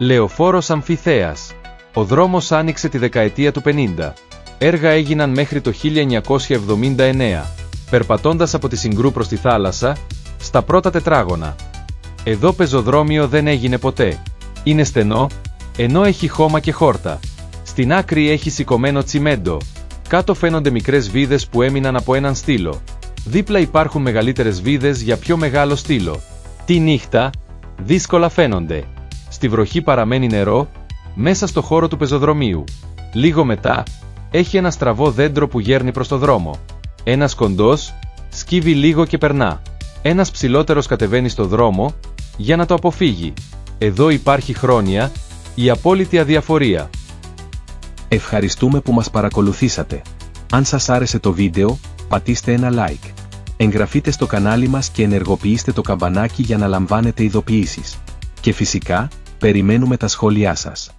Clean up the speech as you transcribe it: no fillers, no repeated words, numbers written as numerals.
Λεωφόρος Αμφιθέας. Ο δρόμος άνοιξε τη δεκαετία του 50. Έργα έγιναν μέχρι το 1979, περπατώντας από τη Συγκρού προς τη θάλασσα, στα πρώτα τετράγωνα. Εδώ πεζοδρόμιο δεν έγινε ποτέ. Είναι στενό, ενώ έχει χώμα και χόρτα. Στην άκρη έχει σηκωμένο τσιμέντο. Κάτω φαίνονται μικρές βίδες που έμειναν από έναν στήλο. Δίπλα υπάρχουν μεγαλύτερες βίδες για πιο μεγάλο στήλο. Τη νύχτα, δύσκολα φαίνονται. Στη βροχή παραμένει νερό, μέσα στο χώρο του πεζοδρομίου. Λίγο μετά, έχει ένα στραβό δέντρο που γέρνει προς το δρόμο. Ένας κοντός, σκύβει λίγο και περνά. Ένας ψηλότερος κατεβαίνει στο δρόμο, για να το αποφύγει. Εδώ υπάρχει χρόνια, η απόλυτη αδιαφορία. Ευχαριστούμε που μας παρακολουθήσατε. Αν σας άρεσε το βίντεο, πατήστε ένα like. Εγγραφείτε στο κανάλι μας και ενεργοποιήστε το καμπανάκι για να λαμβάνετε ειδοποιήσεις. Και φυσικά, περιμένουμε τα σχόλιά σας.